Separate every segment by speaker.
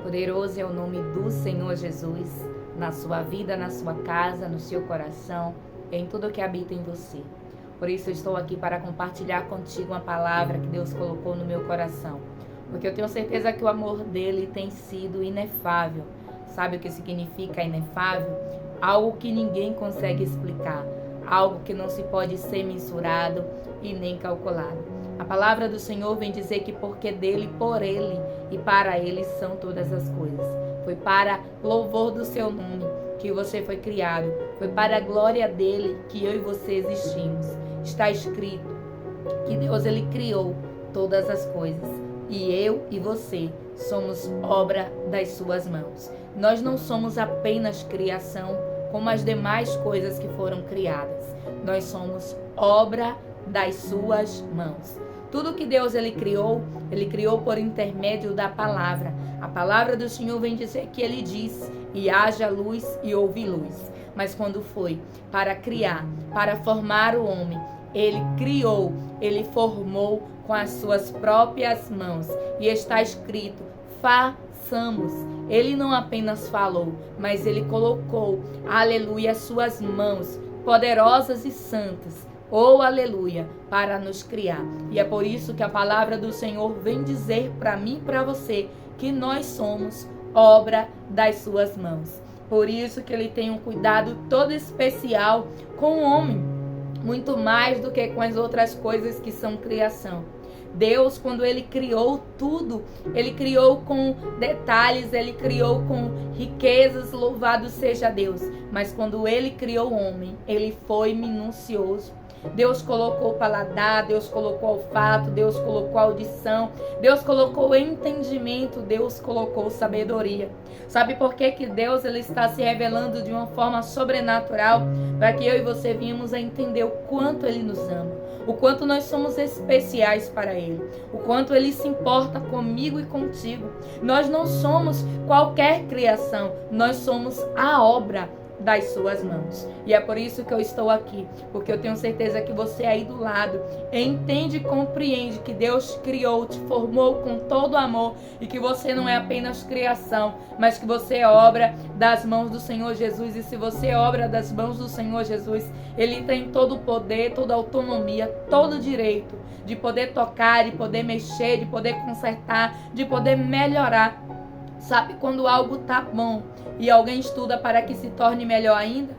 Speaker 1: Poderoso é o nome do Senhor Jesus, na sua vida, na sua casa, no seu coração, em tudo que habita em você. Por isso eu estou aqui para compartilhar contigo uma palavra que Deus colocou no meu coração. Porque eu tenho certeza que o amor dele tem sido inefável. Sabe o que significa inefável? Algo que ninguém consegue explicar. Algo que não se pode ser mensurado e nem calculado. A palavra do Senhor vem dizer que porque dele, por ele e para ele são todas as coisas. Foi para louvor do seu nome que você foi criado. Foi para a glória dele que eu e você existimos. Está escrito que Deus ele criou todas as coisas. E eu e você somos obra das suas mãos. Nós não somos apenas criação como as demais coisas que foram criadas. Nós somos obra das suas mãos. Tudo que Deus ele criou por intermédio da palavra. A palavra do Senhor vem dizer que ele diz, e haja luz e houve luz. Mas quando foi para criar, para formar o homem, ele criou, ele formou com as suas próprias mãos. E está escrito, façamos. Ele não apenas falou, mas ele colocou, aleluia, as suas mãos poderosas e santas. Oh, aleluia, para nos criar. E é por isso que a palavra do Senhor vem dizer para mim e para você que nós somos obra das suas mãos. Por isso que ele tem um cuidado todo especial com o homem, muito mais do que com as outras coisas que são criação. Deus, quando ele criou tudo, ele criou com detalhes, ele criou com riquezas, louvado seja Deus. Mas quando ele criou o homem, ele foi minucioso. Deus colocou paladar, Deus colocou olfato, Deus colocou audição, Deus colocou entendimento, Deus colocou sabedoria. Sabe por que que Deus ele está se revelando de uma forma sobrenatural? Para que eu e você venhamos a entender o quanto ele nos ama, o quanto nós somos especiais para ele, o quanto ele se importa comigo e contigo. Nós não somos qualquer criação, nós somos a obra das suas mãos. E é por isso que eu estou aqui, porque eu tenho certeza que você aí do lado entende e compreende que Deus criou, te formou com todo amor e que você não é apenas criação, mas que você é obra das mãos do Senhor Jesus. E se você é obra das mãos do Senhor Jesus, ele tem todo o poder, toda a autonomia, todo o direito de poder tocar, de poder mexer, de poder consertar, de poder melhorar. Sabe quando algo tá bom e alguém estuda para que se torne melhor ainda?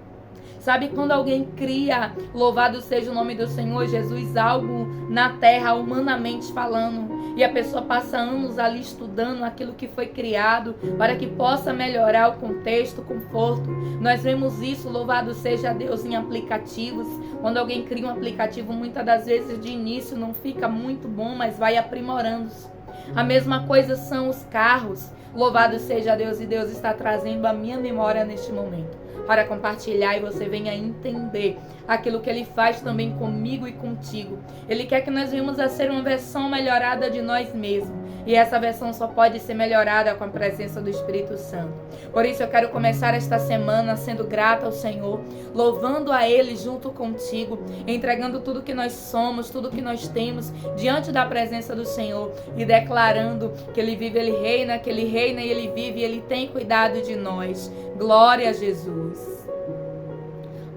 Speaker 1: Sabe quando alguém cria, louvado seja o nome do Senhor Jesus, algo na terra, humanamente falando, e a pessoa passa anos ali estudando aquilo que foi criado para que possa melhorar o contexto, o conforto. Nós vemos isso, louvado seja Deus, em aplicativos. Quando alguém cria um aplicativo, muitas das vezes de início não fica muito bom, mas vai aprimorando-se. A mesma coisa são os carros. Louvado seja Deus, e Deus está trazendo a minha memória neste momento para compartilhar e você venha entender aquilo que ele faz também comigo e contigo. Ele quer que nós venhamos a ser uma versão melhorada de nós mesmos. E essa versão só pode ser melhorada com a presença do Espírito Santo. Por isso eu quero começar esta semana sendo grata ao Senhor, louvando a Ele junto contigo, entregando tudo que nós somos, tudo que nós temos diante da presença do Senhor e declarando que Ele vive, Ele reina, que Ele reina e Ele vive e Ele tem cuidado de nós. Glória a Jesus.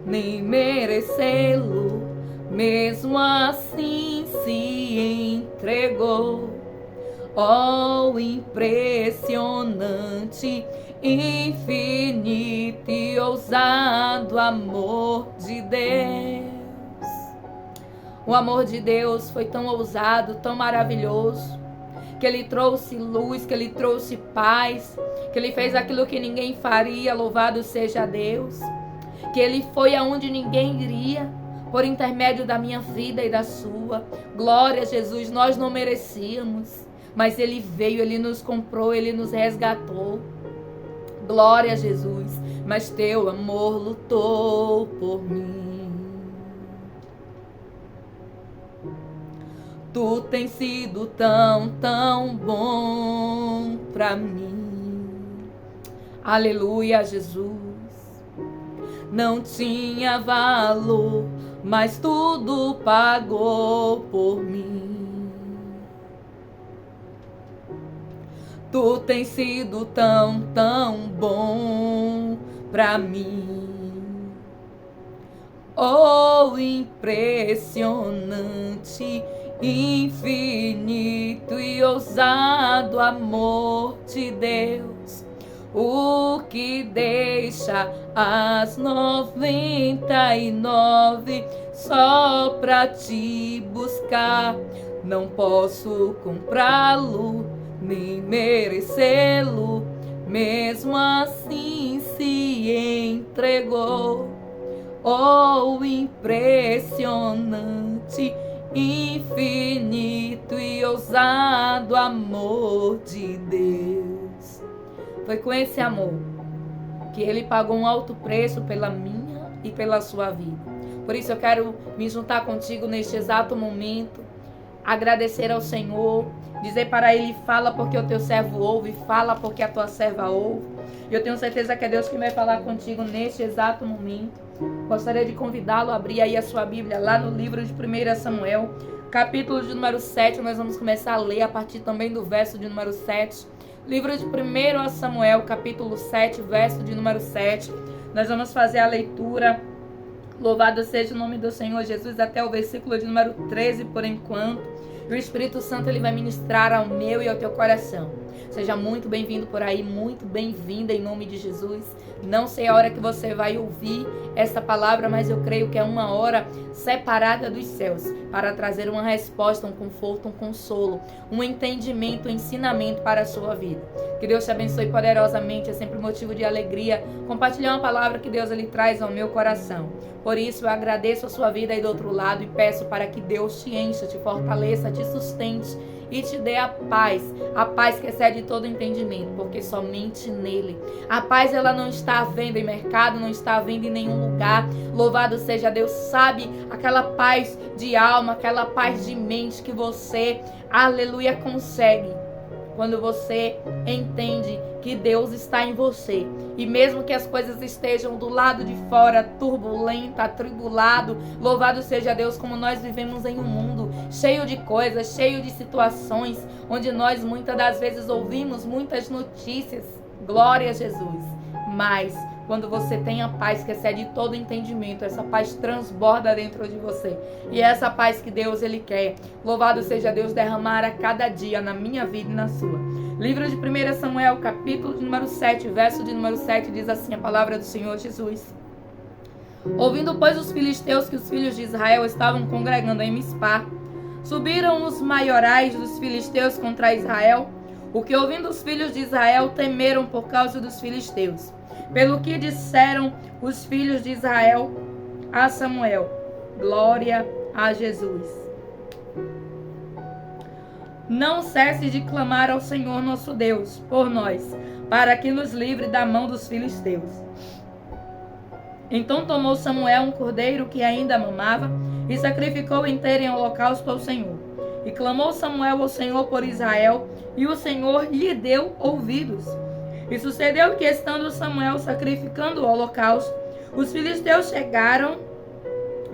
Speaker 1: Nem merecê-lo, mesmo assim se entregou. Oh, impressionante, infinito e ousado amor de Deus. O amor de Deus foi tão ousado, tão maravilhoso, que Ele trouxe luz, que Ele trouxe paz, que Ele fez aquilo que ninguém faria, louvado seja Deus. Que Ele foi aonde ninguém iria, por intermédio da minha vida e da sua. Glória a Jesus, nós não merecíamos, mas Ele veio, Ele nos comprou, Ele nos resgatou. Glória a Jesus, mas teu amor lutou por mim. Tu tens sido tão, tão bom pra mim. Aleluia, Jesus. Não tinha valor, mas tudo pagou por mim. Tu tens sido tão, tão bom pra mim. Oh, impressionante, infinito e ousado amor de Deus, o que deixa as 99 só pra te buscar. Não posso comprá-lo, nem merecê-lo, mesmo assim se entregou. Oh, impressionante, infinito e ousado amor de Deus. Foi com esse amor que Ele pagou um alto preço pela minha e pela sua vida. Por isso eu quero me juntar contigo neste exato momento, agradecer ao Senhor, dizer para Ele: fala porque o teu servo ouve, fala porque a tua serva ouve. Eu tenho certeza que é Deus que vai falar contigo neste exato momento. Gostaria de convidá-lo a abrir aí a sua Bíblia lá no livro de 1 Samuel, capítulo de número 7. Nós vamos começar a ler a partir também do verso de número 7. Livro de 1 Samuel, capítulo 7, verso de número 7. Nós vamos fazer a leitura. Louvado seja o nome do Senhor Jesus, até o versículo de número 13 por enquanto. E o Espírito Santo ele vai ministrar ao meu e ao teu coração. Seja muito bem-vindo por aí, muito bem-vinda em nome de Jesus. Não sei a hora que você vai ouvir essa palavra, mas eu creio que é uma hora separada dos céus para trazer uma resposta, um conforto, um consolo, um entendimento, um ensinamento para a sua vida. Que Deus te abençoe poderosamente, é sempre motivo de alegria compartilhar uma palavra que Deus ele traz ao meu coração. Por isso eu agradeço a sua vida aí do outro lado e peço para que Deus te encha, te fortaleça, te sustente e te dê a paz que excede todo entendimento, porque somente nele. A paz ela não está à venda em mercado, não está à venda em nenhum lugar. Louvado seja Deus, sabe, aquela paz de alma, aquela paz de mente que você, aleluia, consegue quando você entende que Deus está em você. E mesmo que as coisas estejam do lado de fora, turbulenta, atribulado, louvado seja Deus, como nós vivemos em um mundo cheio de coisas, cheio de situações, onde nós muitas das vezes ouvimos muitas notícias. Glória a Jesus. Mas quando você tem a paz que excede todo entendimento, essa paz transborda dentro de você. E é essa paz que Deus ele quer. Louvado seja Deus, derramar a cada dia na minha vida e na sua. Livro de 1 Samuel, capítulo de número 7, verso de número 7, diz assim a palavra do Senhor Jesus. Ouvindo, pois, os filisteus que os filhos de Israel estavam congregando em Mispá, subiram os maiorais dos filisteus contra Israel, o que ouvindo os filhos de Israel temeram por causa dos filisteus. Pelo que disseram os filhos de Israel a Samuel: glória a Jesus. Não cesse de clamar ao Senhor nosso Deus por nós, para que nos livre da mão dos filisteus. Então tomou Samuel um cordeiro que ainda mamava e sacrificou inteiro em holocausto ao Senhor. E clamou Samuel ao Senhor por Israel, e o Senhor lhe deu ouvidos. E sucedeu que, estando Samuel sacrificando o holocausto, os filisteus chegaram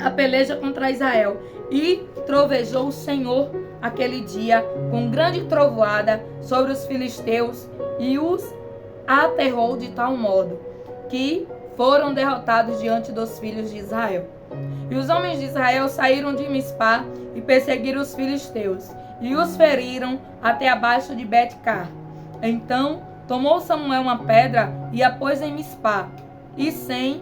Speaker 1: à peleja contra Israel, e trovejou o Senhor aquele dia com grande trovoada sobre os filisteus, e os aterrou de tal modo que foram derrotados diante dos filhos de Israel. E os homens de Israel saíram de Mispá e perseguiram os filisteus, e os feriram até abaixo de Bet-car. Então tomou Samuel uma pedra e a pôs em Mispá e Sem,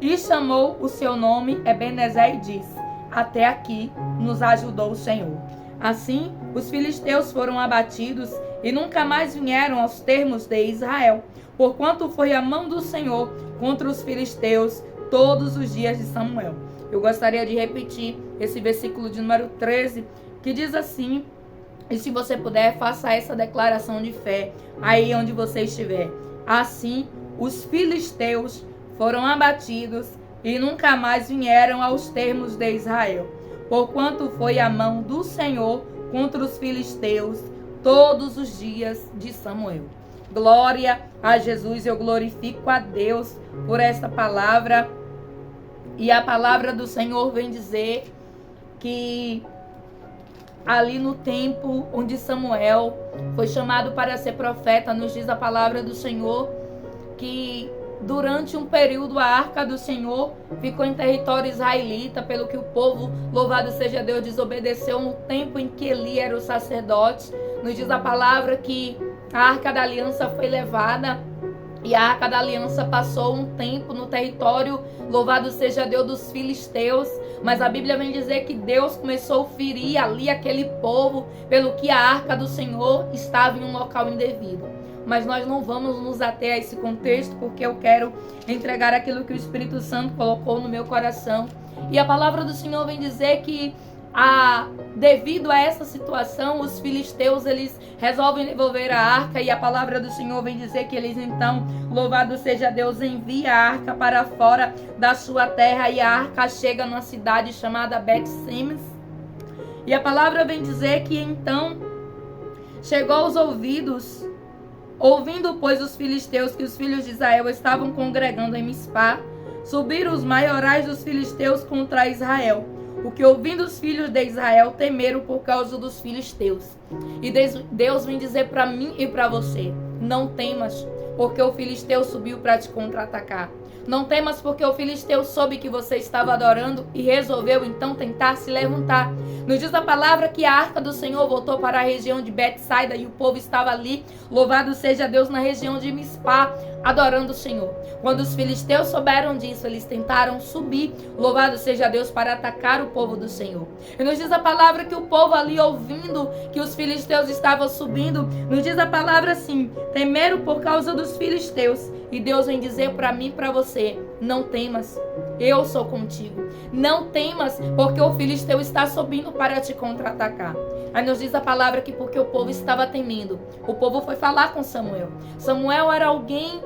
Speaker 1: e chamou o seu nome Ebenezer e disse: até aqui nos ajudou o Senhor. Assim os filisteus foram abatidos e nunca mais vieram aos termos de Israel, porquanto foi a mão do Senhor contra os filisteus todos os dias de Samuel. Eu gostaria de repetir esse versículo de número 13, que diz assim, e se você puder, faça essa declaração de fé aí onde você estiver. Assim, os filisteus foram abatidos e nunca mais vieram aos termos de Israel, porquanto foi a mão do Senhor contra os filisteus todos os dias de Samuel. Glória a Jesus, eu glorifico a Deus por esta palavra. E a palavra do Senhor vem dizer que ali no tempo onde Samuel foi chamado para ser profeta, nos diz a palavra do Senhor que durante um período a arca do Senhor ficou em território israelita, pelo que o povo, louvado seja Deus, desobedeceu no tempo em que Eli era o sacerdote. Nos diz a palavra que a arca da aliança foi levada e a arca da aliança passou um tempo no território, louvado seja Deus, dos filisteus. Mas a Bíblia vem dizer que Deus começou a ferir ali aquele povo, pelo que a arca do Senhor estava em um local indevido. Mas nós não vamos nos ater a esse contexto, porque eu quero entregar aquilo que o Espírito Santo colocou no meu coração. E a palavra do Senhor vem dizer que devido a essa situação, os filisteus, eles resolvem devolver a arca, e a palavra do Senhor vem dizer que eles então, louvado seja Deus, envia a arca para fora da sua terra, e a arca chega numa cidade chamada Bet-Semes. E a palavra vem dizer que então chegou aos ouvidos, ouvindo pois os filisteus que os filhos de Israel estavam congregando em Mispá, subiram os maiorais dos filisteus contra Israel, o que ouvindo os filhos de Israel temeram por causa dos filisteus. E Deus vem dizer para mim e para você: não temas, porque o filisteu subiu para te contra-atacar. Não temas, porque o filisteu soube que você estava adorando e resolveu então tentar se levantar. Nos diz a palavra que a arca do Senhor voltou para a região de Bet-Saida e o povo estava ali, louvado seja Deus, na região de Mispá, adorando o Senhor. Quando os filisteus souberam disso, eles tentaram subir, louvado seja Deus, para atacar o povo do Senhor. E nos diz a palavra que o povo ali, ouvindo que os filisteus estavam subindo, nos diz a palavra assim: temeram por causa dos filisteus. E Deus vem dizer para mim e para você: não temas, eu sou contigo. Não temas, porque o filisteu está subindo para te contra-atacar. Aí nos diz a palavra que porque o povo estava temendo, o povo foi falar com Samuel. Samuel era alguém,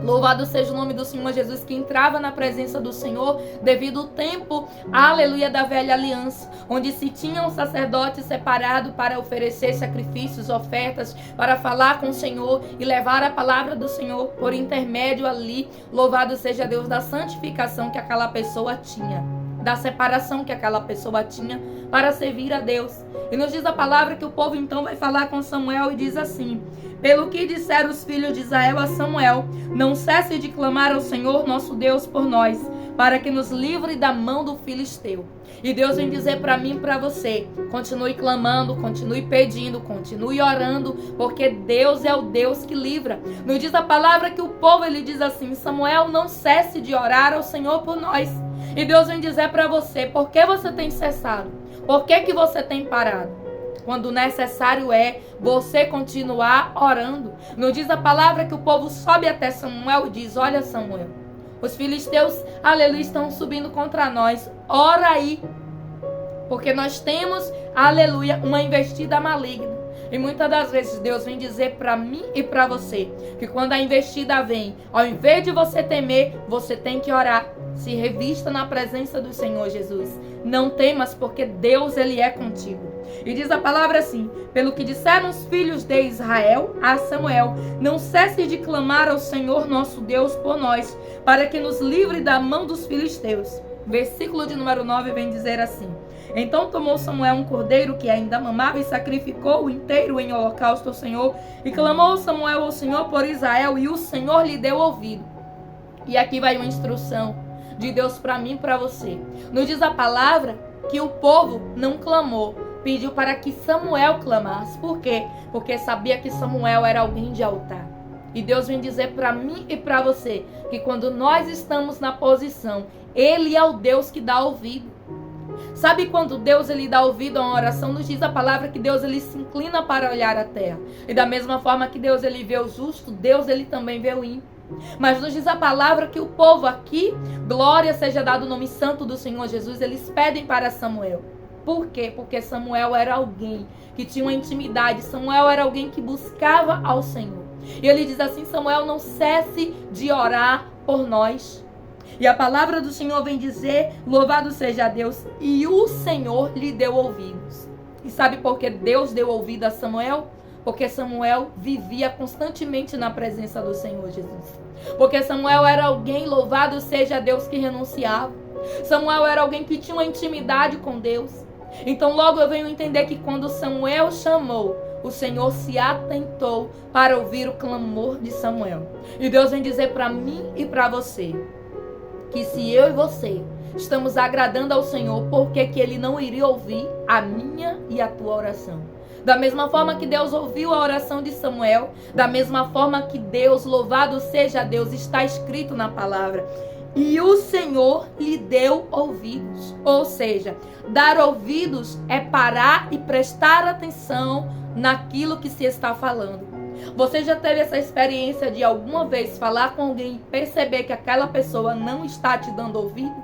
Speaker 1: louvado seja o nome do Senhor Jesus, que entrava na presença do Senhor devido ao tempo, aleluia, da velha aliança, onde se tinha um sacerdote separado para oferecer sacrifícios, ofertas, para falar com o Senhor e levar a palavra do Senhor por intermédio ali, louvado seja Deus, da santificação que aquela pessoa tinha, da separação que aquela pessoa tinha para servir a Deus. E nos diz a palavra que o povo então vai falar com Samuel e diz assim: pelo que disseram os filhos de Israel a Samuel, não cesse de clamar ao Senhor nosso Deus por nós, para que nos livre da mão do filisteu. E Deus vem dizer para mim e para você: continue clamando, continue pedindo, continue orando, porque Deus é o Deus que livra. Nos diz a palavra que o povo, ele diz assim: Samuel, não cesse de orar ao Senhor por nós. E Deus vem dizer para você: por que você tem cessado? Por que você tem parado? Quando necessário é você continuar orando. Nos diz a palavra que o povo sobe até Samuel e diz: olha, Samuel, os filisteus, aleluia, estão subindo contra nós. Ora aí, porque nós temos, aleluia, uma investida maligna. E muitas das vezes Deus vem dizer para mim e para você que quando a investida vem, ao invés de você temer, você tem que orar. Se revista na presença do Senhor Jesus. Não temas, porque Deus, ele é contigo. E diz a palavra assim: pelo que disseram os filhos de Israel a Samuel, não cesse de clamar ao Senhor nosso Deus por nós, para que nos livre da mão dos filisteus. Versículo de número 9 vem dizer assim: então tomou Samuel um cordeiro que ainda mamava e sacrificou-o inteiro em holocausto ao Senhor. E clamou Samuel ao Senhor por Israel, e o Senhor lhe deu ouvido. E aqui vai uma instrução de Deus para mim e para você. Nos diz a palavra que o povo não clamou, pediu para que Samuel clamasse. Por quê? Porque sabia que Samuel era alguém de altar. E Deus vem dizer para mim e para você que quando nós estamos na posição, ele é o Deus que dá ouvido. Sabe quando Deus, ele dá ouvido a uma oração? Nos diz a palavra que Deus, ele se inclina para olhar a terra. E da mesma forma que Deus, ele vê o justo, Deus, ele também vê o ímpio. Mas nos diz a palavra que o povo aqui, glória seja dado o nome santo do Senhor Jesus, eles pedem para Samuel. Por quê? Porque Samuel era alguém que tinha uma intimidade. Samuel era alguém que buscava ao Senhor. E ele diz assim: Samuel, não cesse de orar por nós. E a palavra do Senhor vem dizer: louvado seja Deus, e o Senhor lhe deu ouvidos. E sabe por que Deus deu ouvido a Samuel? Porque Samuel vivia constantemente na presença do Senhor Jesus. Porque Samuel era alguém, louvado seja Deus, que renunciava. Samuel era alguém que tinha uma intimidade com Deus. Então logo eu venho entender que quando Samuel chamou, o Senhor se atentou para ouvir o clamor de Samuel. E Deus vem dizer para mim e para você que se eu e você estamos agradando ao Senhor, por que Ele não iria ouvir a minha e a tua oração? Da mesma forma que Deus ouviu a oração de Samuel, da mesma forma que Deus, louvado seja Deus, está escrito na palavra. E o Senhor lhe deu ouvidos. Ou seja, dar ouvidos é parar e prestar atenção naquilo que se está falando. Você já teve essa experiência de alguma vez falar com alguém e perceber que aquela pessoa não está te dando ouvido?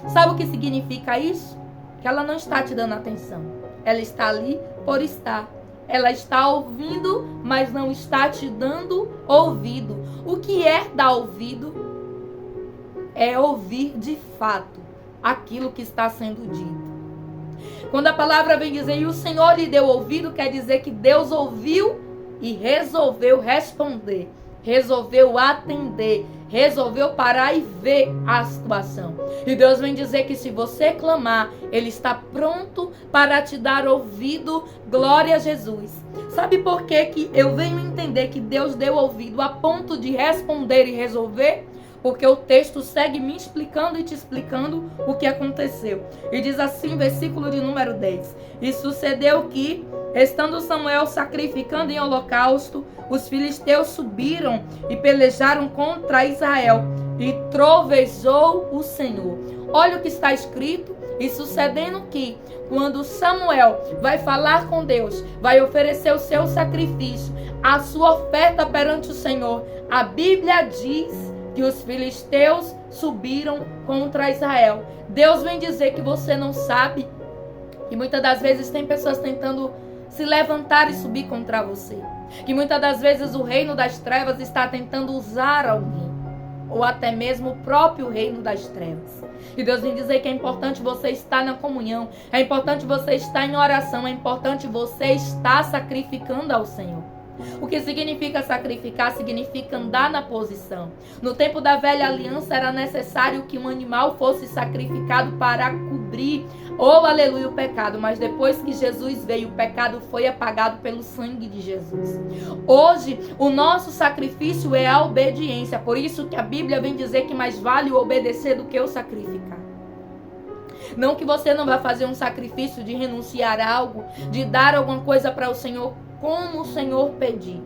Speaker 1: Sabe o que significa isso? Que ela não está te dando atenção. Ela está ali por estar. Ela está ouvindo, mas não está te dando ouvido. O que é dar ouvido? É ouvir de fato aquilo que está sendo dito. Quando a palavra vem dizer, e o Senhor lhe deu ouvido, quer dizer que Deus ouviu e resolveu responder, resolveu atender, resolveu parar e ver a situação. E Deus vem dizer que se você clamar, Ele está pronto para te dar ouvido. Glória a Jesus. Sabe por que eu venho entender que Deus deu ouvido a ponto de responder e resolver? Porque o texto segue me explicando e te explicando o que aconteceu. E diz assim, versículo de número 10. E sucedeu que, estando Samuel sacrificando em holocausto, os filisteus subiram e pelejaram contra Israel. E trovejou o Senhor. Olha o que está escrito. E sucedendo que, quando Samuel vai falar com Deus, vai oferecer o seu sacrifício, a sua oferta perante o Senhor, a Bíblia diz que os filisteus subiram contra Israel. Deus vem dizer que você não sabe, que muitas das vezes tem pessoas tentando se levantar e subir contra você. Que muitas das vezes o reino das trevas está tentando usar alguém, ou até mesmo o próprio reino das trevas. E Deus vem dizer que é importante você estar na comunhão, é importante você estar em oração, é importante você estar sacrificando ao Senhor. O que significa sacrificar? Significa andar na posição. No tempo da velha aliança era necessário que um animal fosse sacrificado para cobrir, aleluia, o pecado. Mas depois que Jesus veio, o pecado foi apagado pelo sangue de Jesus. Hoje, o nosso sacrifício é a obediência. Por isso que a Bíblia vem dizer que mais vale o obedecer do que o sacrificar. Não que você não vai fazer um sacrifício de renunciar a algo, de dar alguma coisa para o Senhor, como o Senhor pedir.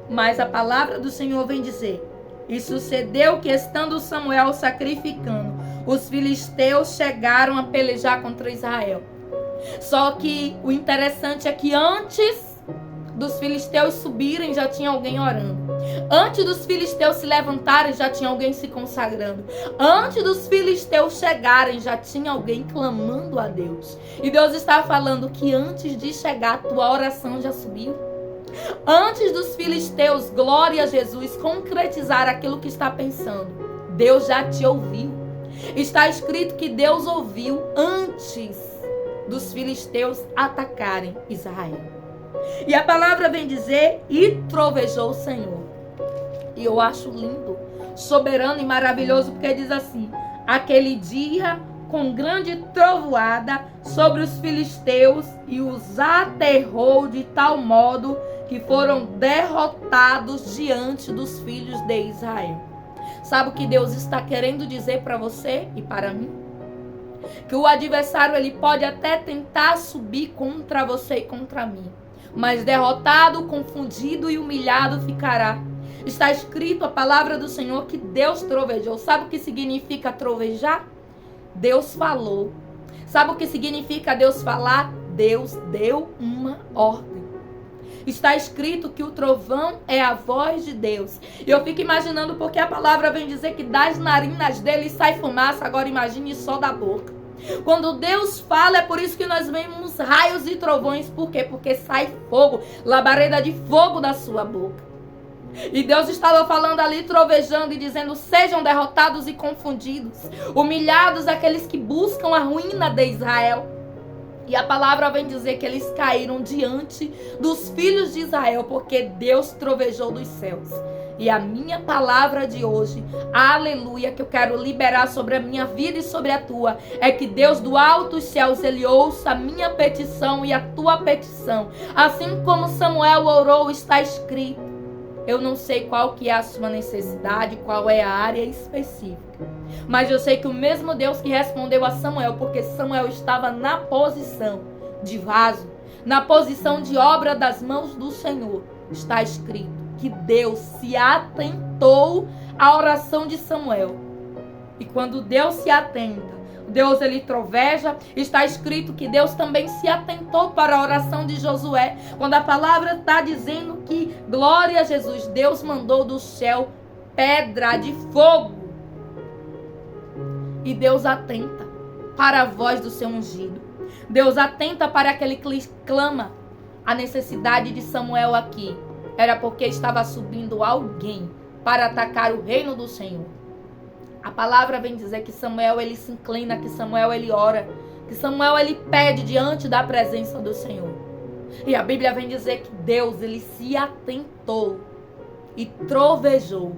Speaker 1: Mas a palavra do Senhor vem dizer, e sucedeu que, estando Samuel sacrificando, os filisteus chegaram a pelejar contra Israel. Só que o interessante é que antes dos filisteus subirem, já tinha alguém orando. Antes dos filisteus se levantarem, já tinha alguém se consagrando. Antes dos filisteus chegarem, já tinha alguém clamando a Deus. E Deus está falando que antes de chegar, tua oração já subiu. Antes dos filisteus, glória a Jesus, concretizar aquilo que está pensando, Deus já te ouviu. Está escrito que Deus ouviu antes dos filisteus atacarem Israel. E a palavra vem dizer, e trovejou o Senhor. E eu acho lindo, soberano e maravilhoso, porque diz assim, aquele dia, com grande trovoada sobre os filisteus, e os aterrou de tal modo que foram derrotados diante dos filhos de Israel. Sabe o que Deus está querendo dizer para você e para mim? Que o adversário, ele pode até tentar subir contra você e contra mim, mas derrotado, confundido e humilhado ficará. Está escrito a palavra do Senhor que Deus trovejou. Sabe o que significa trovejar? Deus falou. Sabe o que significa Deus falar? Deus deu uma ordem. Está escrito que o trovão é a voz de Deus. E eu fico imaginando, porque a palavra vem dizer que das narinas dele sai fumaça. Agora imagine só da boca. Quando Deus fala, é por isso que nós vemos raios e trovões. Por quê? Porque sai fogo, labareda de fogo da sua boca. E Deus estava falando ali, trovejando e dizendo, sejam derrotados e confundidos, humilhados aqueles que buscam a ruína de Israel. E a palavra vem dizer que eles caíram diante dos filhos de Israel, porque Deus trovejou dos céus. E a minha palavra de hoje, aleluia, que eu quero liberar sobre a minha vida e sobre a tua, é que Deus do alto dos céus, Ele ouça a minha petição e a tua petição. Assim como Samuel orou, está escrito. Eu não sei qual que é a sua necessidade, qual é a área específica. Mas eu sei que o mesmo Deus que respondeu a Samuel, porque Samuel estava na posição de vaso, na posição de obra das mãos do Senhor, está escrito que Deus se atentou à oração de Samuel. E quando Deus se atenta, Deus ele troveja. Está escrito que Deus também se atentou para a oração de Josué. Quando a palavra está dizendo que, glória a Jesus, Deus mandou do céu pedra de fogo. E Deus atenta para a voz do seu ungido. Deus atenta para aquele que clama. A necessidade de Samuel aqui era porque estava subindo alguém para atacar o reino do Senhor. A palavra vem dizer que Samuel ele se inclina, que Samuel ele ora, que Samuel ele pede diante da presença do Senhor. E a Bíblia vem dizer que Deus ele se atentou e trovejou.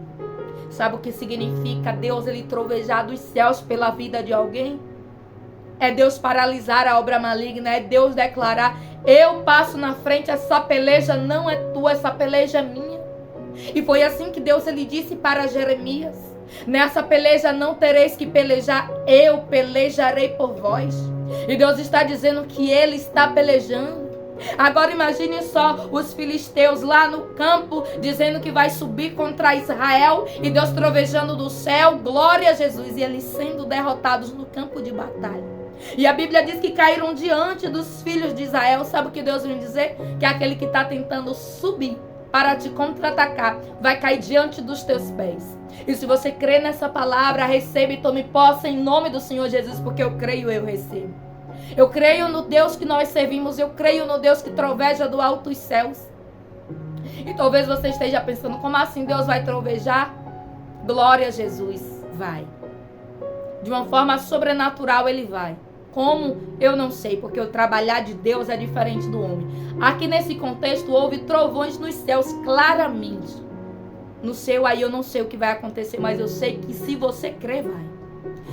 Speaker 1: Sabe o que significa Deus ele trovejar dos céus pela vida de alguém? É Deus paralisar a obra maligna, é Deus declarar: eu passo na frente, essa peleja não é tua, essa peleja é minha. E foi assim que Deus ele disse para Jeremias: nessa peleja não tereis que pelejar, eu pelejarei por vós. E Deus está dizendo que Ele está pelejando. Agora imagine só os filisteus lá no campo, dizendo que vai subir contra Israel, e Deus trovejando do céu, glória a Jesus, e eles sendo derrotados no campo de batalha. E a Bíblia diz que caíram diante dos filhos de Israel. Sabe o que Deus vem dizer? Que aquele que está tentando subir para te contra-atacar vai cair diante dos teus pés. E se você crê nessa palavra, receba e tome posse em nome do Senhor Jesus, porque eu creio, eu recebo. Eu creio no Deus que nós servimos, eu creio no Deus que troveja do alto dos céus. E talvez você esteja pensando: como assim Deus vai trovejar? Glória a Jesus, vai. De uma forma sobrenatural Ele vai. Como? Eu não sei, porque o trabalhar de Deus é diferente do homem. Aqui nesse contexto houve trovões nos céus claramente. No seu aí eu não sei o que vai acontecer, mas eu sei que se você crer, vai.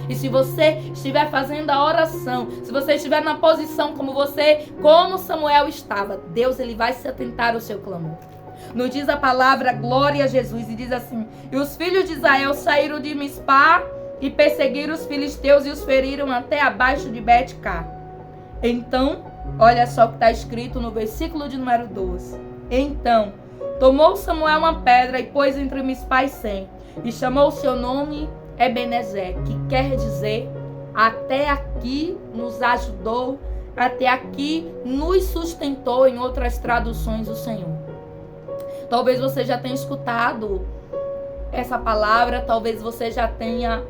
Speaker 1: E se você estiver fazendo a oração, se você estiver na posição como Samuel estava, Deus ele vai se atentar ao seu clamor. Nos diz a palavra, glória a Jesus, e diz assim: e os filhos de Israel saíram de Mispá e perseguiram os filisteus e os feriram até abaixo de Bet-Cá. Então, olha só o que está escrito no versículo de número 12. Então, tomou Samuel uma pedra e pôs entre Mispá e Sem, e chamou o seu nome Ebenezer, que quer dizer: até aqui nos ajudou, até aqui nos sustentou, em outras traduções, o Senhor. Talvez você já tenha escutado essa palavra, talvez você já tenha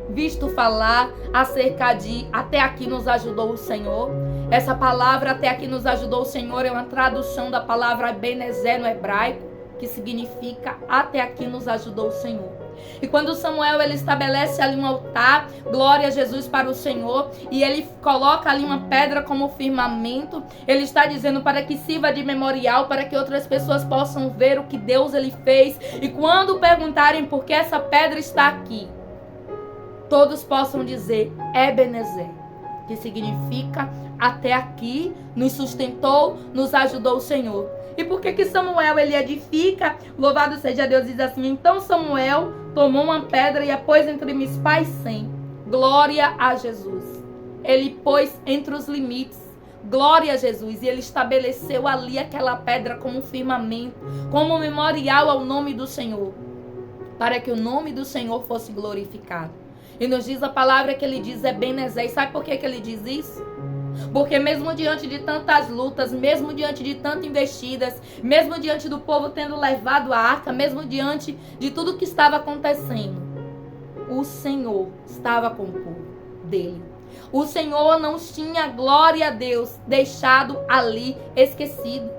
Speaker 1: visto falar acerca de até aqui nos ajudou o Senhor. Essa palavra até aqui nos ajudou o Senhor é uma tradução da palavra Ebenezer no hebraico, que significa até aqui nos ajudou o Senhor. E quando Samuel ele estabelece ali um altar, glória a Jesus, para o Senhor, e ele coloca ali uma pedra como firmamento, ele está dizendo para que sirva de memorial, para que outras pessoas possam ver o que Deus ele fez, e quando perguntarem por que essa pedra está aqui, todos possam dizer Ebenezer, que significa até aqui nos sustentou, nos ajudou o Senhor. E por que Samuel ele edifica? Louvado seja Deus, diz assim: então Samuel tomou uma pedra e a pôs entre Mispá e Sem. Glória a Jesus. Ele pôs entre os limites. Glória a Jesus. E ele estabeleceu ali aquela pedra como um firmamento, como um memorial ao nome do Senhor, para que o nome do Senhor fosse glorificado. E nos diz a palavra que ele diz Ebenezer. E sabe por que ele diz isso? Porque mesmo diante de tantas lutas, mesmo diante de tantas investidas, mesmo diante do povo tendo levado a arca, mesmo diante de tudo que estava acontecendo, o Senhor estava com o povo dele. O Senhor não tinha, glória a Deus, deixado ali esquecido.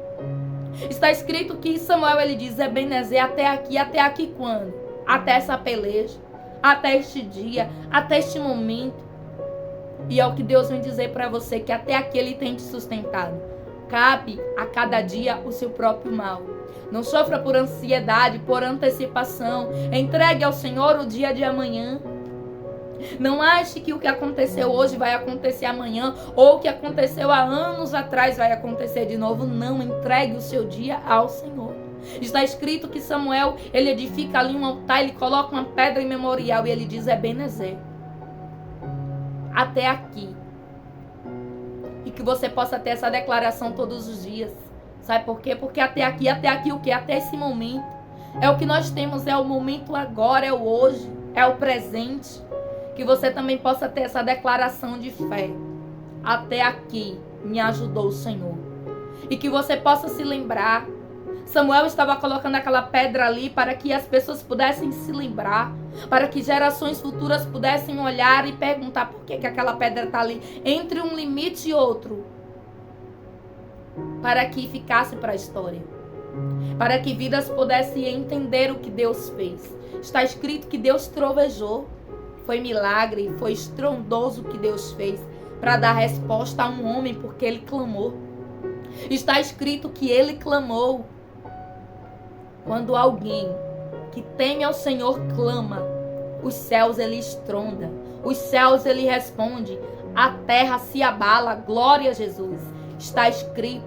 Speaker 1: Está escrito que Samuel ele diz Ebenezer, até aqui quando? Até essa peleja, até este dia, até este momento. E é o que Deus vem dizer para você, que até aqui Ele tem te sustentado. cabe a cada dia o seu próprio mal. Não sofra por ansiedade, por antecipação. Entregue ao Senhor o dia de amanhã. Não ache que o que aconteceu hoje vai acontecer amanhã, ou o que aconteceu há anos atrás vai acontecer de novo. Não, entregue o seu dia ao Senhor. Está escrito que Samuel, ele edifica ali um altar, ele coloca uma pedra em memorial e ele diz: Ebenezer, até aqui. E que você possa ter essa declaração todos os dias. Sabe por quê? Porque até aqui o quê? Até esse momento. É o que nós temos, é o momento agora, é o hoje, é o presente. Que você também possa ter essa declaração de fé. Até aqui me ajudou o Senhor. E que você possa se lembrar. Samuel estava colocando aquela pedra ali para que as pessoas pudessem se lembrar. Para que gerações futuras pudessem olhar e perguntar por que aquela pedra está ali. Entre um limite e outro. Para que ficasse para a história. Para que vidas pudessem entender o que Deus fez. Está escrito que Deus trovejou. Foi milagre, foi estrondoso o que Deus fez para dar resposta a um homem, porque ele clamou. Está escrito que ele clamou. Quando alguém que teme ao Senhor clama, os céus ele estronda, os céus ele responde, a terra se abala, glória a Jesus. Está escrito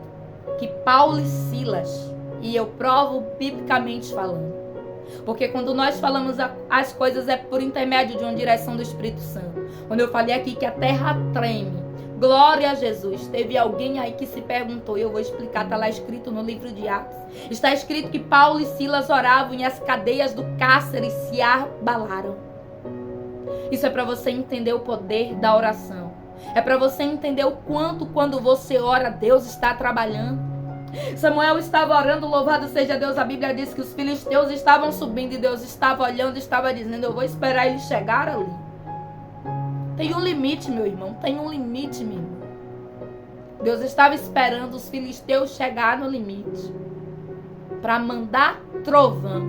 Speaker 1: que Paulo e Silas, e eu provo biblicamente falando, porque quando nós falamos as coisas é por intermédio de uma direção do Espírito Santo. Quando eu falei aqui que a terra treme, glória a Jesus. Teve alguém aí que se perguntou, e eu vou explicar, está lá escrito no livro de Atos. Está escrito que Paulo e Silas oravam e as cadeias do cárcere se abalaram. Isso é para você entender o poder da oração. É para você entender o quanto quando você ora, Deus está trabalhando. Samuel estava orando, louvado seja Deus. A Bíblia diz que os filisteus estavam subindo e Deus estava olhando, estava dizendo: eu vou esperar eles chegar ali. Tem um limite, meu irmão, tem um limite, minha irmã. Deus estava esperando os filisteus chegar no limite para mandar trovão.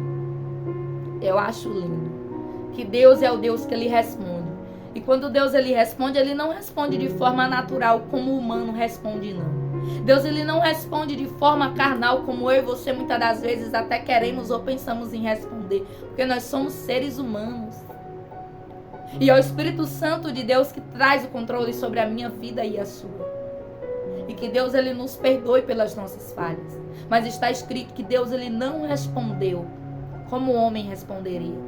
Speaker 1: Eu acho lindo que Deus é o Deus que ele responde. E quando Deus ele responde, ele não responde de forma natural como o humano responde, não. Deus ele não responde de forma carnal como eu e você muitas das vezes até queremos ou pensamos em responder, porque nós somos seres humanos. E é o Espírito Santo de Deus que traz o controle sobre a minha vida e a sua. E que Deus ele nos perdoe pelas nossas falhas. Mas está escrito que Deus ele não respondeu como o homem responderia.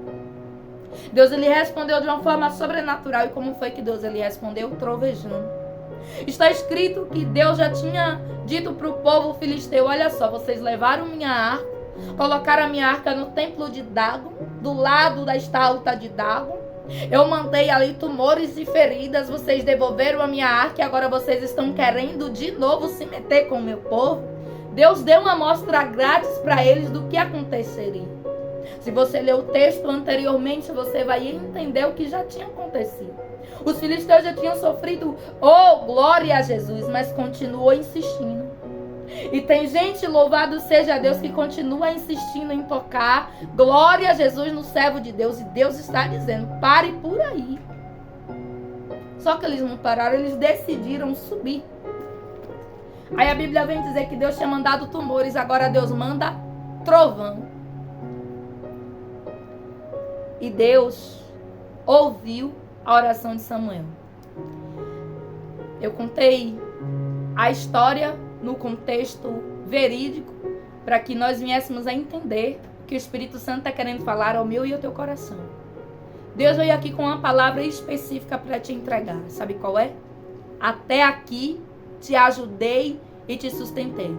Speaker 1: Deus ele respondeu de uma forma sobrenatural. E como foi que Deus ele respondeu? Trovejando. Está escrito que Deus já tinha dito para o povo filisteu: olha só, vocês levaram minha arca, colocaram a minha arca no templo de Dagon, do lado da estátua de Dagon. Eu mandei ali tumores e feridas, vocês devolveram a minha arca e agora vocês estão querendo de novo se meter com o meu povo. Deus deu uma amostra grátis para eles do que aconteceria. Se você ler o texto anteriormente, você vai entender o que já tinha acontecido. Os filisteus já tinham sofrido, oh, glória a Jesus, mas continuou insistindo. E tem gente, louvado seja Deus, que continua insistindo em tocar glória a Jesus no servo de Deus. E Deus está dizendo: pare por aí. Só que eles não pararam, eles decidiram subir. Aí a Bíblia vem dizer que Deus tinha mandado tumores, agora Deus manda trovão. E Deus ouviu a oração de Samuel. Eu contei a história no contexto verídico para que nós viéssemos a entender que o Espírito Santo está querendo falar ao meu e ao teu coração. Deus veio aqui com uma palavra específica para te entregar. Sabe qual é? Até aqui te ajudei e te sustentei.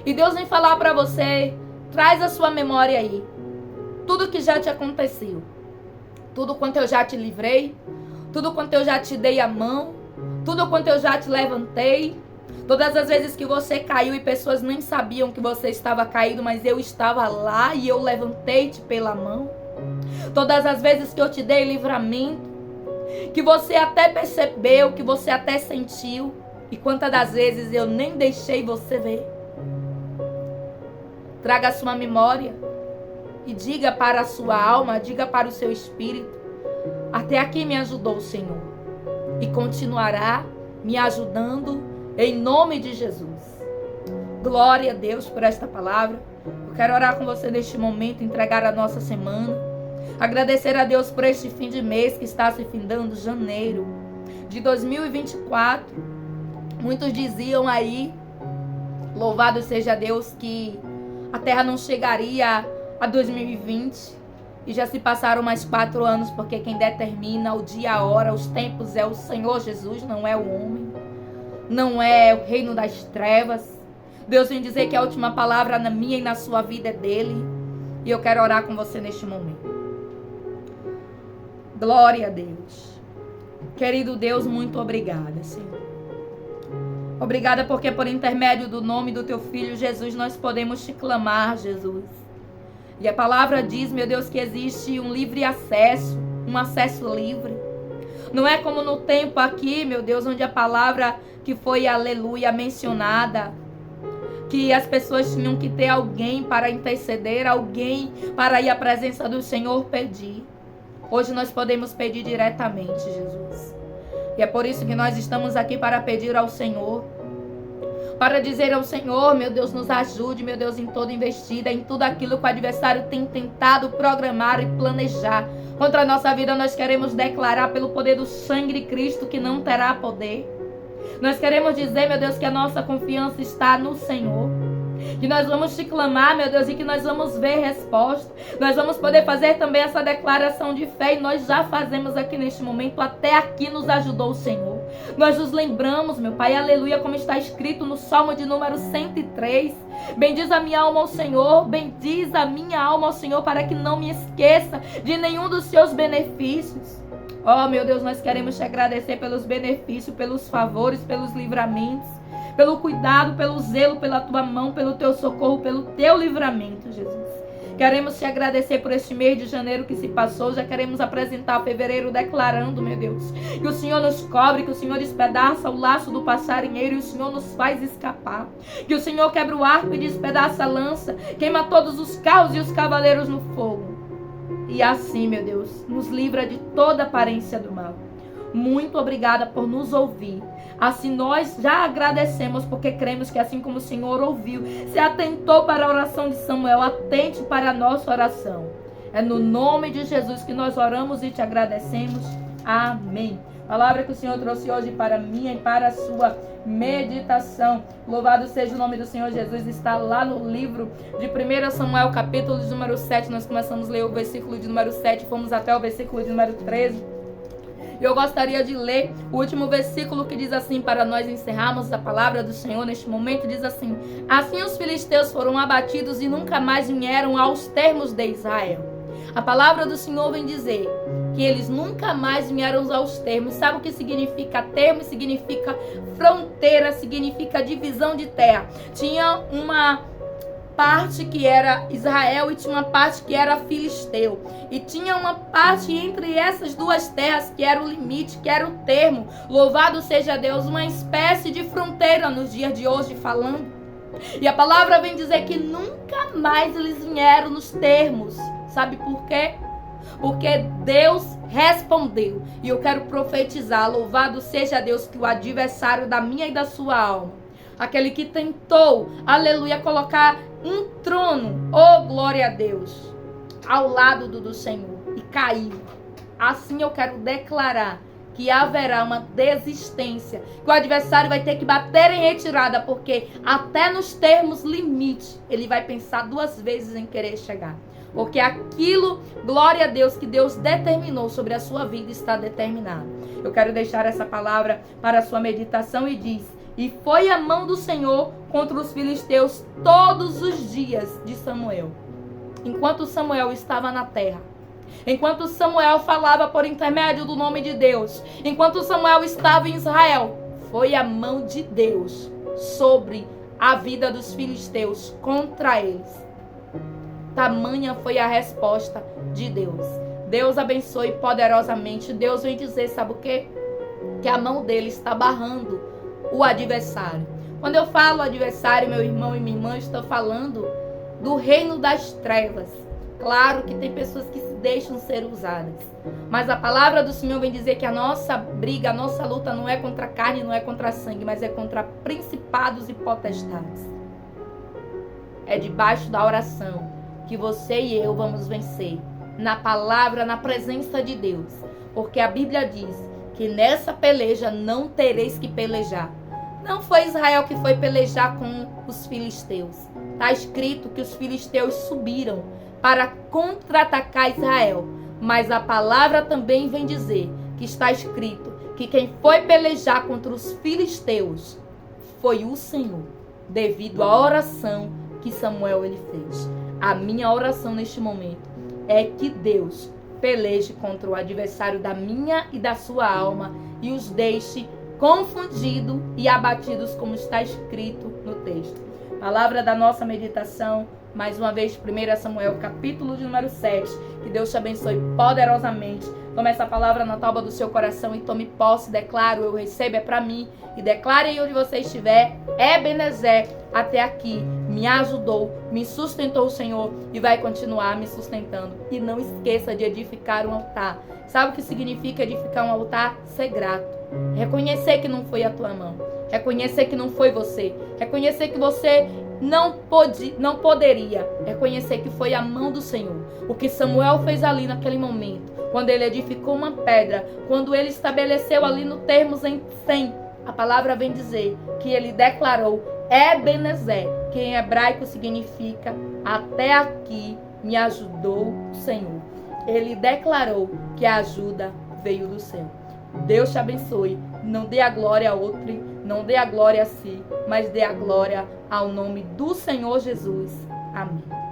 Speaker 1: E Deus vem falar para você: traz a sua memória aí. Tudo que já te aconteceu. Tudo quanto eu já te livrei. Tudo quanto eu já te dei a mão. Tudo quanto eu já te levantei. Todas as vezes que você caiu e pessoas nem sabiam que você estava caído, mas eu estava lá e eu levantei-te pela mão. Todas as vezes que eu te dei livramento, que você até percebeu, que você até sentiu, e quantas das vezes eu nem deixei você ver. Traga a sua memória e diga para a sua alma, diga para o seu espírito: até aqui me ajudou o Senhor e continuará me ajudando em nome de Jesus. Glória a Deus por esta palavra. Eu quero orar com você neste momento, entregar a nossa semana. Agradecer a Deus por este fim de mês que está se findando, janeiro de 2024. Muitos diziam aí, louvado seja Deus, que a terra não chegaria a 2020. E já se passaram mais 4 anos, porque quem determina o dia, a hora, os tempos é o Senhor Jesus, não é o homem. Não é o reino das trevas. Deus vem dizer que a última palavra na minha e na sua vida é dele. E eu quero orar com você neste momento. Glória a Deus. Querido Deus, muito obrigada, Senhor. Obrigada porque por intermédio do nome do teu Filho Jesus nós podemos te clamar, Jesus. E a palavra diz, meu Deus, que existe um livre acesso, um acesso livre. Não é como no tempo aqui, meu Deus, onde a palavra que foi aleluia mencionada, que as pessoas tinham que ter alguém para interceder, alguém para ir à presença do Senhor pedir. Hoje nós podemos pedir diretamente, Jesus. E é por isso que nós estamos aqui para pedir ao Senhor, para dizer ao Senhor, meu Deus, nos ajude, meu Deus, em toda investida, em tudo aquilo que o adversário tem tentado programar e planejar. Contra a nossa vida nós queremos declarar pelo poder do sangue de Cristo que não terá poder. Nós queremos dizer, meu Deus, que a nossa confiança está no Senhor. Que nós vamos te clamar, meu Deus, e que nós vamos ver resposta. Nós vamos poder fazer também essa declaração de fé, e nós já fazemos aqui neste momento. Até aqui nos ajudou o Senhor. Nós nos lembramos, meu Pai, aleluia, como está escrito no Salmo de número 103. Bendiz a minha alma ao Senhor, bendiz a minha alma ao Senhor, para que não me esqueça de nenhum dos seus benefícios. Oh, meu Deus, nós queremos te agradecer pelos benefícios, pelos favores, pelos livramentos, pelo cuidado, pelo zelo, pela tua mão, pelo teu socorro, pelo teu livramento, Jesus. Queremos te agradecer por este mês de janeiro que se passou. Já queremos apresentar fevereiro declarando, meu Deus, que o Senhor nos cobre, que o Senhor despedaça o laço do passarinheiro e o Senhor nos faz escapar. Que o Senhor quebra o arco e despedaça a lança, queima todos os carros e os cavaleiros no fogo. E assim, meu Deus, nos livra de toda aparência do mal. Muito obrigada por nos ouvir. Assim nós já agradecemos, porque cremos que assim como o Senhor ouviu, se atentou para a oração de Samuel, atente para a nossa oração. É no nome de Jesus que nós oramos e te agradecemos. Amém. Palavra que o Senhor trouxe hoje para mim e para a sua meditação. Louvado seja o nome do Senhor Jesus. Está lá no livro de 1 Samuel, capítulo de número 7. Nós começamos a ler o versículo de número 7, fomos até o versículo de número 13. Eu gostaria de ler o último versículo que diz assim, para nós encerrarmos a palavra do Senhor neste momento, diz assim: assim os filisteus foram abatidos e nunca mais vieram aos termos de Israel. A palavra do Senhor vem dizer que eles nunca mais vieram aos termos. Sabe o que significa termo? Significa fronteira, significa divisão de terra. Tinha uma parte que era Israel e tinha uma parte que era Filisteu. E tinha uma parte entre essas duas terras que era o limite, que era o termo. Louvado seja Deus, uma espécie de fronteira nos dias de hoje falando. E a palavra vem dizer que nunca mais eles vieram nos termos. Sabe por quê? Porque Deus respondeu. E eu quero profetizar, louvado seja Deus, que o adversário da minha e da sua alma, aquele que tentou, aleluia, colocar um trono, oh glória a Deus, ao lado do Senhor, e caiu. Assim eu quero declarar que haverá uma desistência, que o adversário vai ter que bater em retirada, porque até nos termos limite, ele vai pensar 2 vezes em querer chegar. Porque aquilo, glória a Deus, que Deus determinou sobre a sua vida está determinado. Eu quero deixar essa palavra para a sua meditação e diz: e foi a mão do Senhor contra os filisteus todos os dias de Samuel. Enquanto Samuel estava na terra, enquanto Samuel falava por intermédio do nome de Deus, enquanto Samuel estava em Israel, foi a mão de Deus sobre a vida dos filisteus contra eles. Tamanha foi a resposta de Deus. Deus abençoe poderosamente. Deus vem dizer, sabe o quê? Que a mão dele está barrando o adversário. Quando eu falo adversário, meu irmão e minha irmã, estou falando do reino das trevas. Claro que tem pessoas que se deixam ser usadas, mas a palavra do Senhor vem dizer que a nossa briga, a nossa luta não é contra a carne, não é contra sangue, mas é contra principados e potestades. é debaixo da oração que você e eu vamos vencer. Na palavra, na presença de Deus. Porque a Bíblia diz que nessa peleja não tereis que pelejar. Não foi Israel que foi pelejar com os filisteus. Está escrito que os filisteus subiram para contra-atacar Israel. Mas a palavra também vem dizer que está escrito que quem foi pelejar contra os filisteus foi o Senhor, devido à oração que Samuel ele fez. A minha oração neste momento é que Deus peleje contra o adversário da minha e da sua alma e os deixe confundidos e abatidos, como está escrito no texto. Palavra da nossa meditação, mais uma vez, 1 Samuel, capítulo de número 7. Que Deus te abençoe poderosamente. Tome essa palavra na tábua do seu coração e tome posse. Declaro, eu recebo, é para mim. E declare aí onde você estiver, Ebenezer, até aqui me ajudou, me sustentou o Senhor e vai continuar me sustentando. E não esqueça de edificar um altar. Sabe o que significa edificar um altar? Ser grato. Reconhecer que não foi a tua mão. Reconhecer que não foi você. Reconhecer que você não poderia. Reconhecer que foi a mão do Senhor. O que Samuel fez ali naquele momento, quando ele edificou uma pedra, quando ele estabeleceu ali no termos em 100, a palavra vem dizer que ele declarou Ebenezer, que em hebraico significa até aqui me ajudou o Senhor. Ele declarou que a ajuda veio do céu. Deus te abençoe. Não dê a glória a outro, não dê a glória a si, mas dê a glória ao nome do Senhor Jesus. Amém.